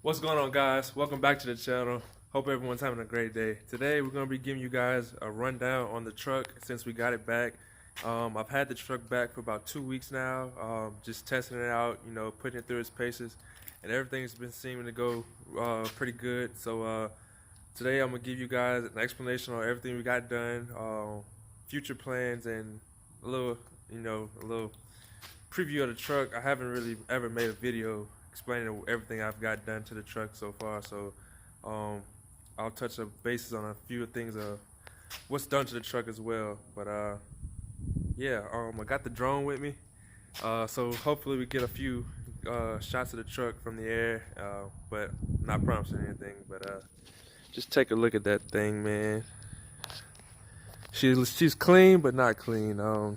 What's going on, guys? Welcome back to the channel. Hope everyone's having a great day. Today we're going to be giving you guys a rundown on the truck since we got it back. I've had the truck back for about 2 weeks now, just testing it out, putting it through its paces, and everything's been seeming to go pretty good. So today I'm going to give you guys an explanation on everything we got done, future plans, and a little preview of the truck. I haven't really ever made a video explaining everything I've got done to the truck so far, so I'll touch the bases on a few things of what's done to the truck as well. But yeah, I got the drone with me, so hopefully we get a few shots of the truck from the air, but not promising anything. But just take a look at that thing, man. She's clean but not clean. I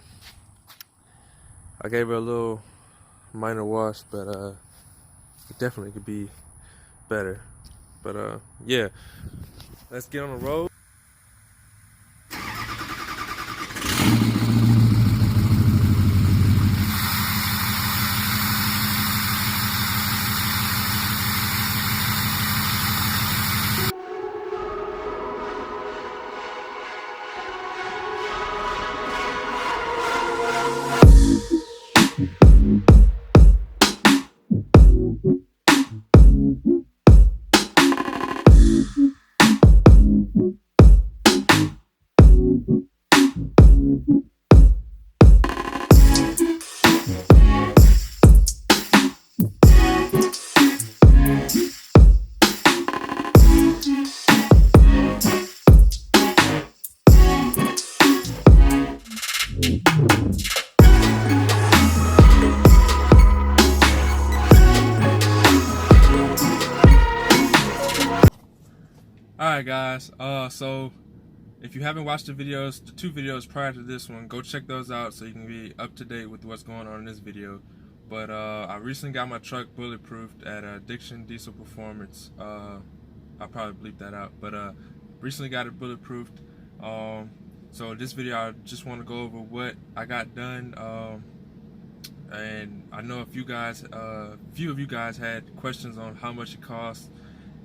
gave her a little minor wash, but it definitely could be better. But yeah, let's get on the road. Alright guys, so if you haven't watched the two videos prior to this one, go check those out so you can be up to date with what's going on in this video. But I recently got my truck bulletproofed at Addiction Diesel Performance. I'll probably bleep that out, but recently got it bulletproofed. So this video I just want to go over what I got done, and I know a few of you guys had questions on how much it costs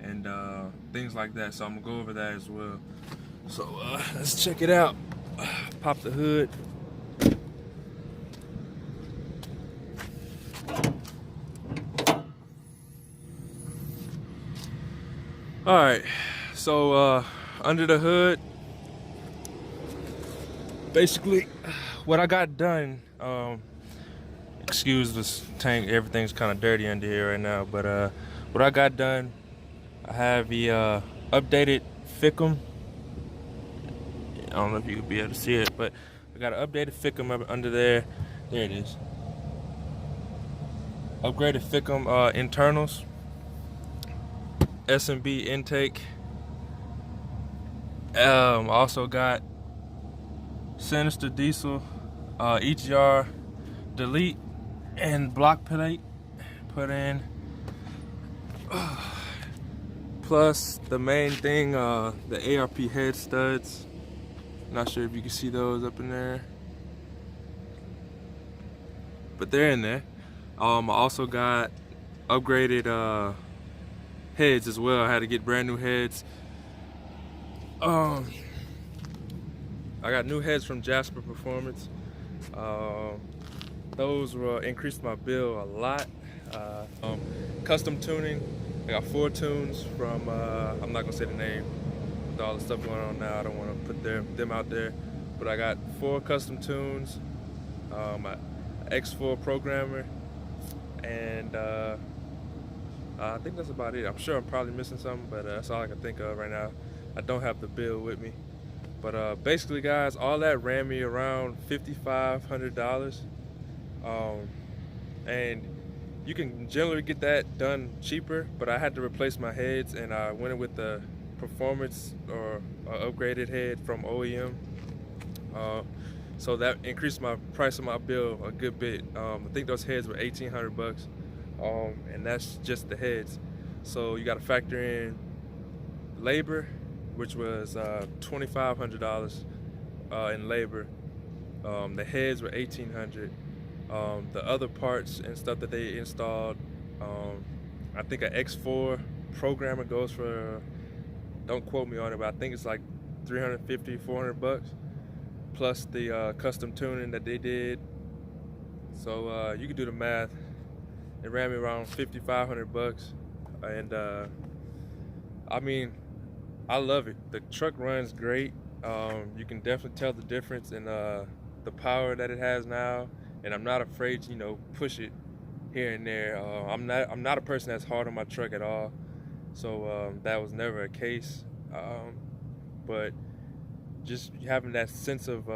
and things like that, so I'm gonna go over that as well. So let's check it out. Pop the hood. Alright, so under the hood, basically what I got done, excuse this tank, everything's kind of dirty under here right now, but what I got done, I have the updated ficm. I don't know if you could be able to see it, but I got an updated ficm up under there. There it is. Upgraded ficm internals, S&B intake. Also got Sinister Diesel EGR delete and block plate put in. Plus the main thing, the ARP head studs. Not sure if you can see those up in there, but they're in there. I also got upgraded heads as well. I had to get brand new heads. I got new heads from Jasper Performance. Those will increase my bill a lot. Custom tuning. I got 4 tunes from, I'm not gonna say the name, with all the stuff going on now, I don't wanna put them out there, but I got 4 custom tunes, my X4 programmer, and I think that's about it. I'm sure I'm probably missing something, but that's all I can think of right now. I don't have the bill with me. But basically guys, all that ran me around $5,500, and you can generally get that done cheaper, but I had to replace my heads, and I went with the performance or upgraded head from OEM. So that increased my price of my bill a good bit. I think those heads were $1,800, and that's just the heads. So you got to factor in labor, which was $2,500 in labor. The heads were $1,800. The other parts and stuff that they installed, I think an X4 programmer goes for, don't quote me on it, but I think it's like 350, 400 bucks, plus the custom tuning that they did. So you can do the math. It ran me around 5,500 bucks, and I mean, I love it. The truck runs great. You can definitely tell the difference in the power that it has now, and I'm not afraid to, you know, push it here and there. I'm not a person that's hard on my truck at all, so that was never a case. But just having that sense of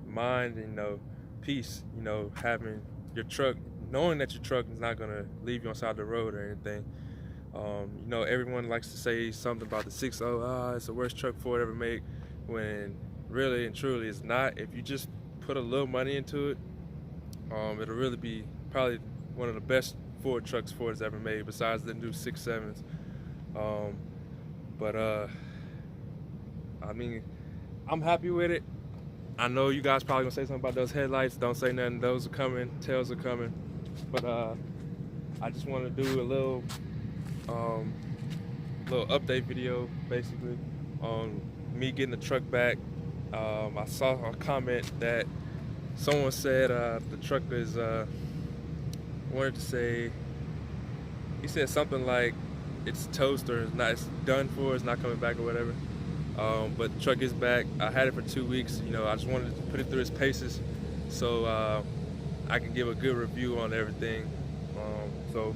mind, you know, peace, you know, having your truck, knowing that your truck is not gonna leave you on the side of the road or anything. You know, everyone likes to say something about the 6.0, it's the worst truck Ford ever made, when really and truly it's not. If you just put a little money into it, it'll really be probably one of the best Ford trucks Ford's ever made, besides the new 6.7s. I mean, I'm happy with it. I know you guys probably gonna say something about those headlights. Don't say nothing. Those are coming. Tails are coming. But I just want to do a little update video, basically, on me getting the truck back. I saw a comment that someone said the truck is wanted to say, he said something like it's toast, or it's done for, it's not coming back or whatever. But the truck is back. I had it for 2 weeks. You know, I just wanted to put it through its paces so I can give a good review on everything. So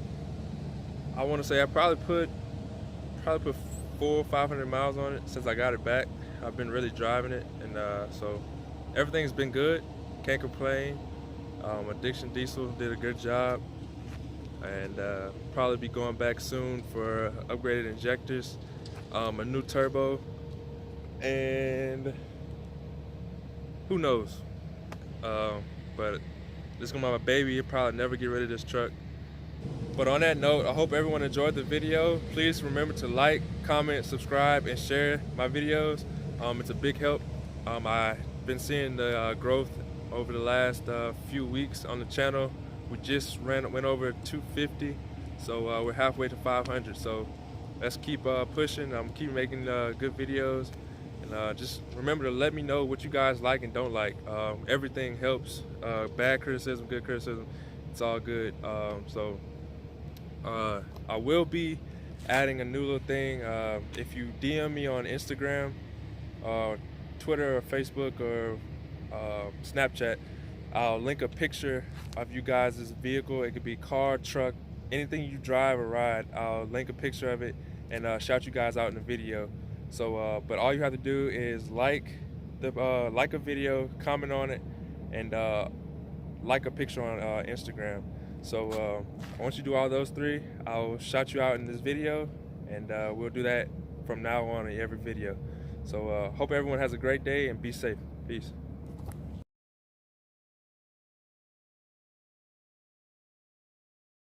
I want to say I probably put 400 or 500 miles on it since I got it back. I've been really driving it, and so everything's been good. Can't complain. Addiction Diesel did a good job, and probably be going back soon for upgraded injectors, a new turbo, and who knows. But this is gonna be my baby. You'll probably never get rid of this truck. But on that note, I hope everyone enjoyed the video. Please remember to like, comment, subscribe, and share my videos. It's a big help. I've been seeing the growth over the last few weeks on the channel. We just went over 250, so we're halfway to 500. So let's keep pushing. Keep making good videos, and just remember to let me know what you guys like and don't like. Everything helps. Bad criticism, good criticism, it's all good. I will be adding a new little thing. If you DM me on Instagram, Twitter, or Facebook, or Snapchat, I'll link a picture of you guys' vehicle. It could be car, truck, anything you drive or ride. I'll link a picture of it and shout you guys out in the video. So, but all you have to do is like a video, comment on it, and like a picture on Instagram. So once you do all those three, I'll shout you out in this video, and we'll do that from now on in every video. So hope everyone has a great day and be safe. Peace.